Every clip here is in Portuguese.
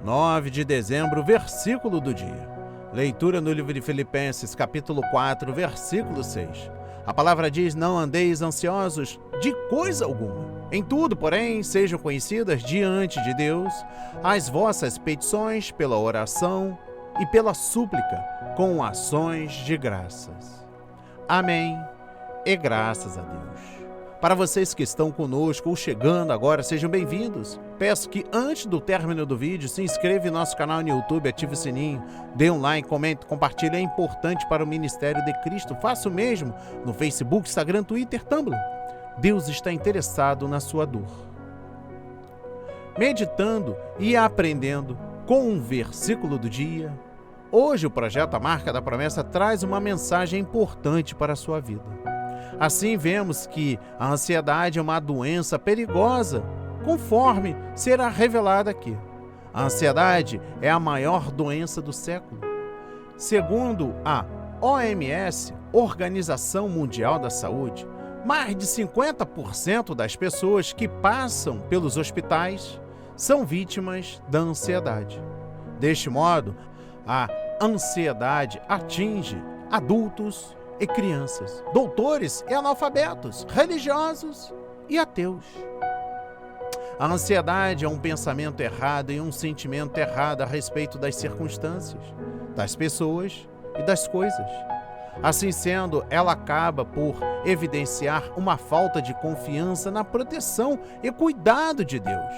9 de dezembro, versículo do dia. Leitura no livro de Filipenses, capítulo 4, versículo 6. A palavra diz: não andeis ansiosos de coisa alguma. Em tudo, porém, sejam conhecidas diante de Deus as vossas petições pela oração e pela súplica, com ações de graças. Amém e graças a Deus. Para vocês que estão conosco ou chegando agora, sejam bem-vindos. Peço que antes do término do vídeo, se inscreva em nosso canal no YouTube, ative o sininho, dê um like, comente, compartilhe. É importante para o Ministério de Cristo. Faça o mesmo no Facebook, Instagram, Twitter, Tumblr. Deus está interessado na sua dor. Meditando e aprendendo com um versículo do dia, hoje o projeto A Marca da Promessa traz uma mensagem importante para a sua vida. Assim vemos que a ansiedade é uma doença perigosa, conforme será revelado aqui. A ansiedade é a maior doença do século. Segundo a OMS, Organização Mundial da Saúde, mais de 50% das pessoas que passam pelos hospitais são vítimas da ansiedade. Deste modo, a ansiedade atinge adultos e crianças, doutores e analfabetos, religiosos e ateus. A ansiedade é um pensamento errado e um sentimento errado a respeito das circunstâncias, das pessoas e das coisas. Assim sendo, ela acaba por evidenciar uma falta de confiança na proteção e cuidado de Deus.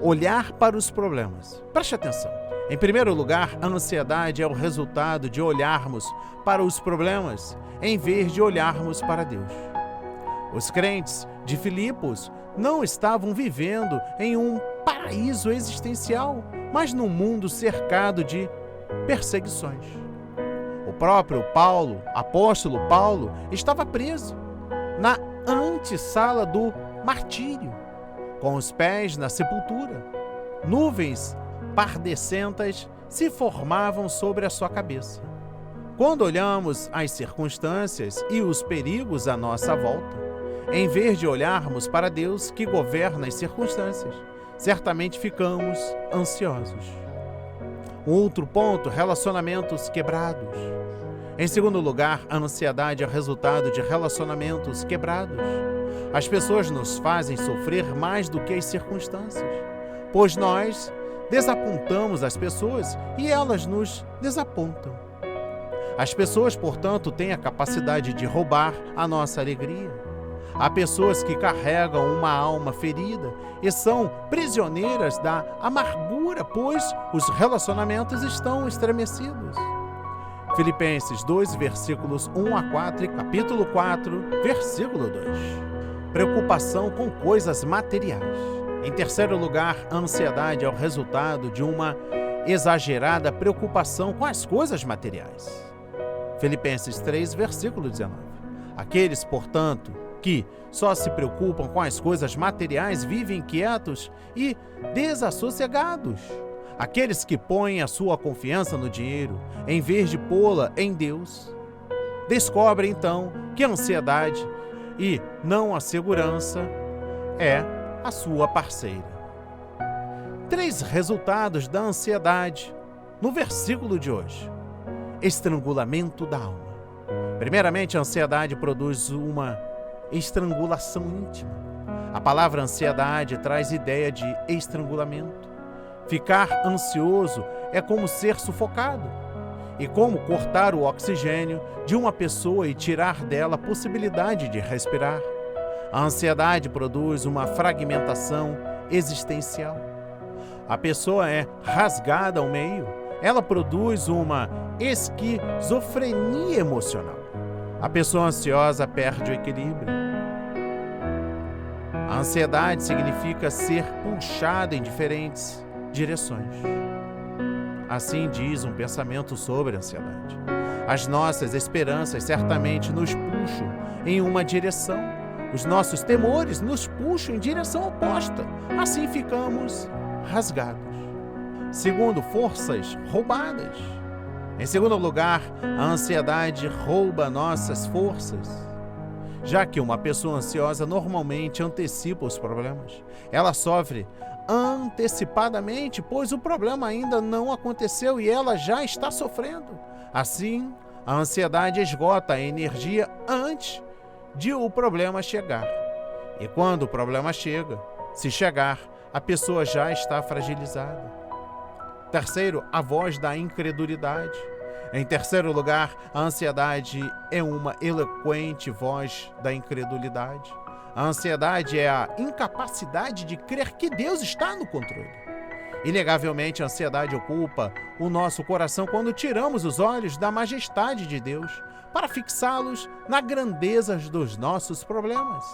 Olhar para os problemas. Preste atenção. Em primeiro lugar, a ansiedade é o resultado de olharmos para os problemas em vez de olharmos para Deus. Os crentes de Filipos não estavam vivendo em um paraíso existencial, mas num mundo cercado de perseguições. O próprio Paulo, apóstolo Paulo, estava preso na antessala do martírio, com os pés na sepultura. Nuvens pardecentas se formavam sobre a sua cabeça. Quando olhamos as circunstâncias e os perigos à nossa volta, em vez de olharmos para Deus que governa as circunstâncias, certamente ficamos ansiosos. Um outro ponto, relacionamentos quebrados. Em segundo lugar, a ansiedade é o resultado de relacionamentos quebrados. As pessoas nos fazem sofrer mais do que as circunstâncias, pois nós desapontamos as pessoas e elas nos desapontam. As pessoas, portanto, têm a capacidade de roubar a nossa alegria. Há pessoas que carregam uma alma ferida e são prisioneiras da amargura, pois os relacionamentos estão estremecidos. Filipenses 2, versículos 1 a 4 e capítulo 4, versículo 2. Preocupação com coisas materiais. Em terceiro lugar, a ansiedade é o resultado de uma exagerada preocupação com as coisas materiais. Filipenses 3, versículo 19. Aqueles, portanto, que só se preocupam com as coisas materiais vivem inquietos e desassossegados. Aqueles que põem a sua confiança no dinheiro, em vez de pô-la em Deus, descobrem então que a ansiedade e não a segurança é a sua parceira. 3 resultados da ansiedade no versículo de hoje. Estrangulamento da alma. Primeiramente, a ansiedade produz uma estrangulação íntima. A palavra ansiedade traz ideia de estrangulamento. Ficar ansioso é como ser sufocado e como cortar o oxigênio de uma pessoa e tirar dela a possibilidade de respirar. A ansiedade produz uma fragmentação existencial. A pessoa é rasgada ao meio. Ela produz uma esquizofrenia emocional. A pessoa ansiosa perde o equilíbrio. A ansiedade significa ser puxada em diferentes direções. Assim diz um pensamento sobre a ansiedade. As nossas esperanças certamente nos puxam em uma direção. Os nossos temores nos puxam em direção oposta. Assim ficamos rasgados. Segundo, forças roubadas. Em segundo lugar, a ansiedade rouba nossas forças. Já que uma pessoa ansiosa normalmente antecipa os problemas, ela sofre antecipadamente, pois o problema ainda não aconteceu e ela já está sofrendo. Assim, a ansiedade esgota a energia antes de o problema chegar. E quando o problema chega, se chegar, a pessoa já está fragilizada. Terceiro, a voz da incredulidade. Em terceiro lugar, a ansiedade é uma eloquente voz da incredulidade. A ansiedade é a incapacidade de crer que Deus está no controle. Inegavelmente, a ansiedade ocupa o nosso coração quando tiramos os olhos da majestade de Deus para fixá-los na grandeza dos nossos problemas.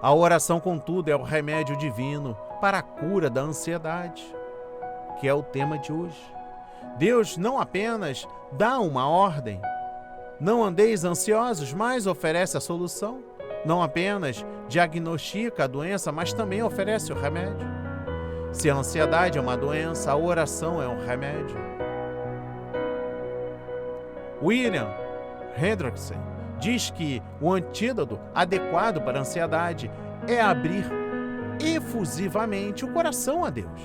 A oração, contudo, é o remédio divino para a cura da ansiedade, que é o tema de hoje. Deus não apenas dá uma ordem, não andeis ansiosos, mas oferece a solução. Não apenas diagnostica a doença, mas também oferece o remédio. Se a ansiedade é uma doença, a oração é um remédio. William Hendrickson diz que o antídoto adequado para a ansiedade é abrir efusivamente o coração a Deus.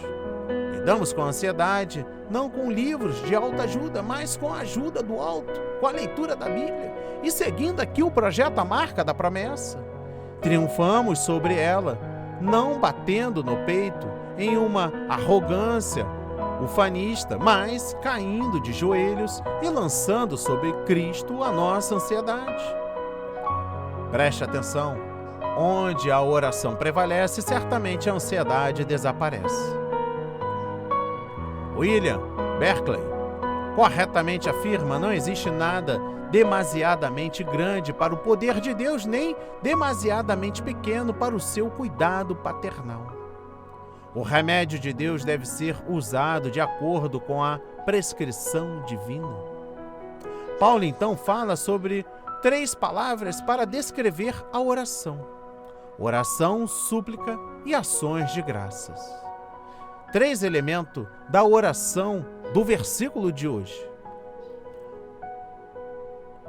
Lidamos com a ansiedade não com livros de autoajuda, mas com a ajuda do alto, com a leitura da Bíblia e seguindo aqui o projeto A Marca da Promessa. Triunfamos sobre ela, não batendo no peito em uma arrogância ufanista, mas caindo de joelhos e lançando sobre Cristo a nossa ansiedade. Preste atenção, onde a oração prevalece, certamente a ansiedade desaparece. William Berkeley corretamente afirma: não existe nada demasiadamente grande para o poder de Deus, nem demasiadamente pequeno para o seu cuidado paternal. O remédio de Deus deve ser usado de acordo com a prescrição divina. Paulo então fala sobre 3 palavras para descrever a oração: oração, súplica e ações de graças. 3 elementos da oração do versículo de hoje.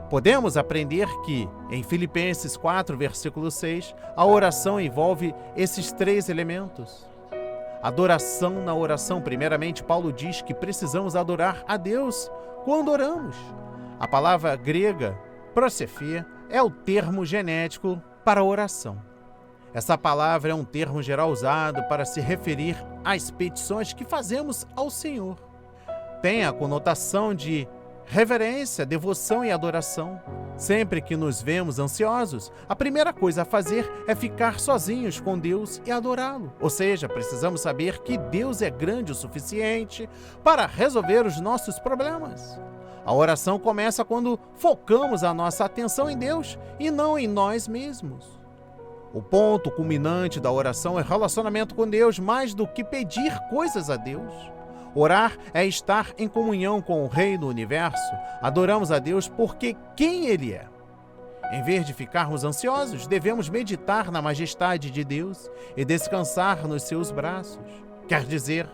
Podemos aprender que, em Filipenses 4, versículo 6, a oração envolve esses 3 elementos. Adoração na oração. Primeiramente, Paulo diz que precisamos adorar a Deus quando oramos. A palavra grega, prosefê, é o termo genético para oração. Essa palavra é um termo geral usado para se referir às petições que fazemos ao Senhor. Tem a conotação de reverência, devoção e adoração. Sempre que nos vemos ansiosos, a primeira coisa a fazer é ficar sozinhos com Deus e adorá-lo. Ou seja, precisamos saber que Deus é grande o suficiente para resolver os nossos problemas. A oração começa quando focamos a nossa atenção em Deus e não em nós mesmos. O ponto culminante da oração é relacionamento com Deus, mais do que pedir coisas a Deus. Orar é estar em comunhão com o Rei do Universo. Adoramos a Deus porque quem Ele é. Em vez de ficarmos ansiosos, devemos meditar na majestade de Deus e descansar nos seus braços. Quer dizer,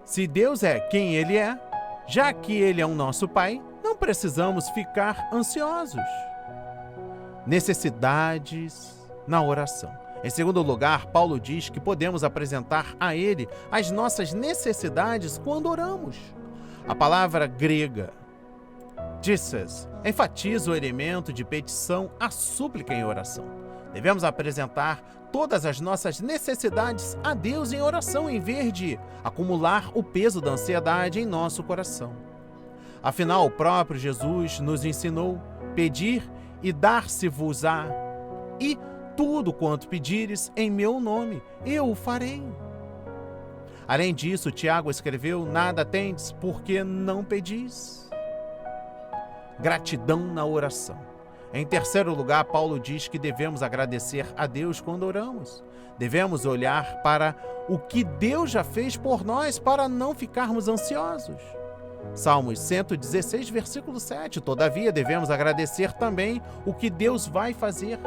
se Deus é quem Ele é, já que Ele é o nosso Pai, não precisamos ficar ansiosos. Necessidades na oração. Em segundo lugar, Paulo diz que podemos apresentar a Ele as nossas necessidades quando oramos. A palavra grega "disses" enfatiza o elemento de petição, a súplica em oração. Devemos apresentar todas as nossas necessidades a Deus em oração, em vez de acumular o peso da ansiedade em nosso coração. Afinal, o próprio Jesus nos ensinou: pedir e dar-se-vos-á, e tudo quanto pedires em meu nome, eu o farei. Além disso, Tiago escreveu: nada tendes, porque não pedis. Gratidão na oração. Em terceiro lugar, Paulo diz que devemos agradecer a Deus quando oramos. Devemos olhar para o que Deus já fez por nós para não ficarmos ansiosos. Salmos 116, versículo 7. Todavia, devemos agradecer também o que Deus vai fazer.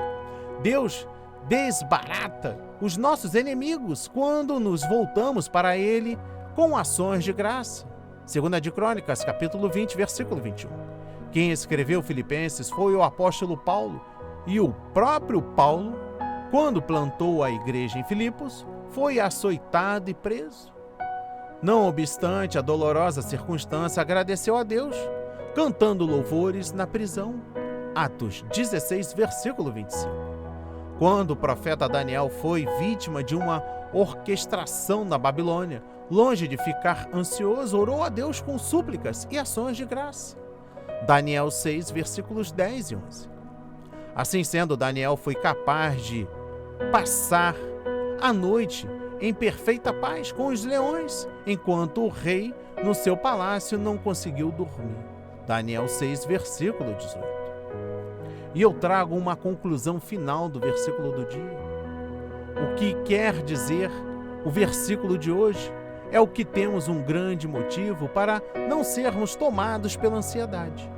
Deus desbarata os nossos inimigos quando nos voltamos para Ele com ações de graça. 2 de Crônicas, capítulo 20, versículo 21. Quem escreveu Filipenses foi o apóstolo Paulo, e o próprio Paulo, quando plantou a igreja em Filipos, foi açoitado e preso. Não obstante a dolorosa circunstância, agradeceu a Deus, cantando louvores na prisão. Atos 16, versículo 25. Quando o profeta Daniel foi vítima de uma orquestração na Babilônia, longe de ficar ansioso, orou a Deus com súplicas e ações de graça. Daniel 6, versículos 10 e 11. Assim sendo, Daniel foi capaz de passar a noite em perfeita paz com os leões, enquanto o rei, no seu palácio, não conseguiu dormir. Daniel 6, versículo 18. E eu trago uma conclusão final do versículo do dia. O que quer dizer o versículo de hoje é o que temos um grande motivo para não sermos tomados pela ansiedade.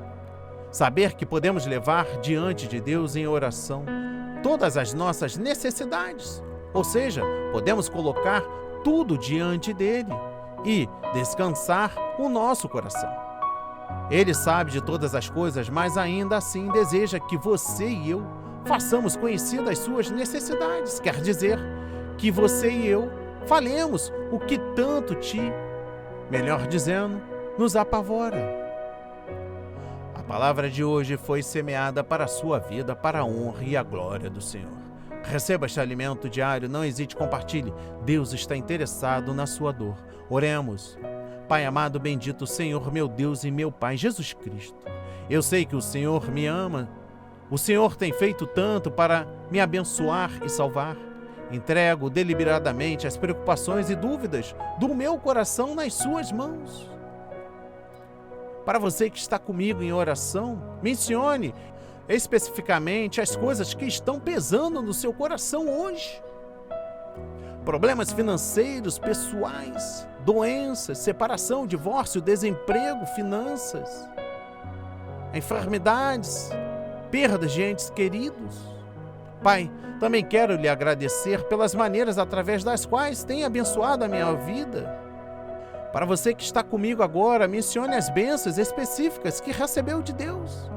Saber que podemos levar diante de Deus em oração todas as nossas necessidades, ou seja, podemos colocar tudo diante dele e descansar o nosso coração. Ele sabe de todas as coisas, mas ainda assim deseja que você e eu façamos conhecidas as suas necessidades. Quer dizer, que você e eu falemos o que tanto melhor dizendo, nos apavora. A palavra de hoje foi semeada para a sua vida, para a honra e a glória do Senhor. Receba este alimento diário, não hesite, compartilhe. Deus está interessado na sua dor. Oremos. Pai amado, bendito Senhor, meu Deus e meu Pai, Jesus Cristo. Eu sei que o Senhor me ama. O Senhor tem feito tanto para me abençoar e salvar. Entrego deliberadamente as preocupações e dúvidas do meu coração nas suas mãos. Para você que está comigo em oração, mencione especificamente as coisas que estão pesando no seu coração hoje. Problemas financeiros, pessoais, doenças, separação, divórcio, desemprego, finanças, enfermidades, perdas de entes queridos. Pai, também quero lhe agradecer pelas maneiras através das quais tem abençoado a minha vida. Para você que está comigo agora, mencione as bênçãos específicas que recebeu de Deus.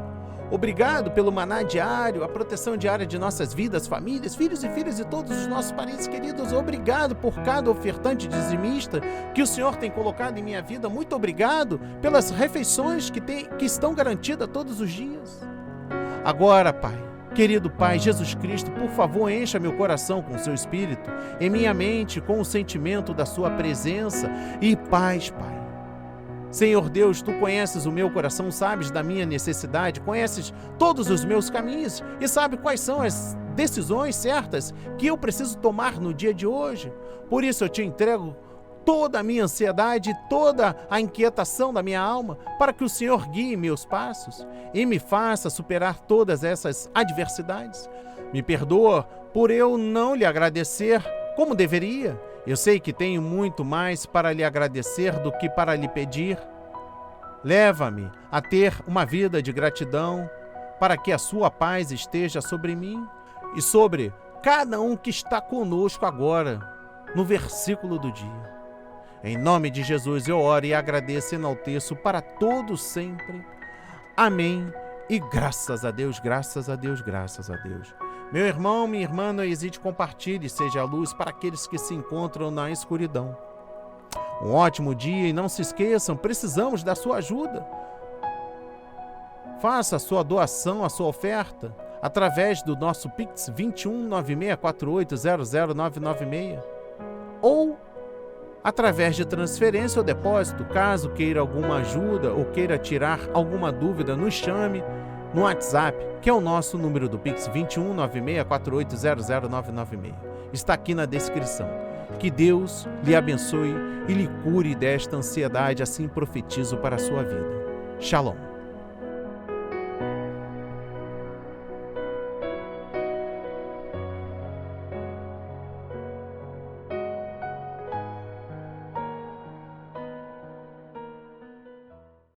Obrigado pelo maná diário, a proteção diária de nossas vidas, famílias, filhos e filhas e todos os nossos parentes queridos. Obrigado por cada ofertante dizimista que o Senhor tem colocado em minha vida. Muito obrigado pelas refeições que estão garantidas todos os dias. Agora, Pai, querido Pai, Jesus Cristo, por favor, encha meu coração com o seu Espírito, em minha mente com o sentimento da sua presença e paz, Pai. Senhor Deus, Tu conheces o meu coração, sabes da minha necessidade, conheces todos os meus caminhos e sabe quais são as decisões certas que eu preciso tomar no dia de hoje. Por isso eu Te entrego toda a minha ansiedade, toda a inquietação da minha alma, para que o Senhor guie meus passos e me faça superar todas essas adversidades. Me perdoa por eu não lhe agradecer como deveria. Eu sei que tenho muito mais para lhe agradecer do que para lhe pedir. Leva-me a ter uma vida de gratidão, para que a sua paz esteja sobre mim e sobre cada um que está conosco agora, no versículo do dia. Em nome de Jesus eu oro e agradeço e enalteço para todos sempre. Amém. E graças a Deus, graças a Deus, graças a Deus. Meu irmão, minha irmã, não hesite, compartilhe, seja a luz para aqueles que se encontram na escuridão. Um ótimo dia e não se esqueçam, precisamos da sua ajuda. Faça a sua doação, a sua oferta, através do nosso Pix 21964800996 ou através de transferência ou depósito. Caso queira alguma ajuda ou queira tirar alguma dúvida, nos chame no WhatsApp, que é o nosso número do Pix 21964800996. Está aqui na descrição. Que Deus lhe abençoe e lhe cure desta ansiedade, assim profetizo para a sua vida. Shalom.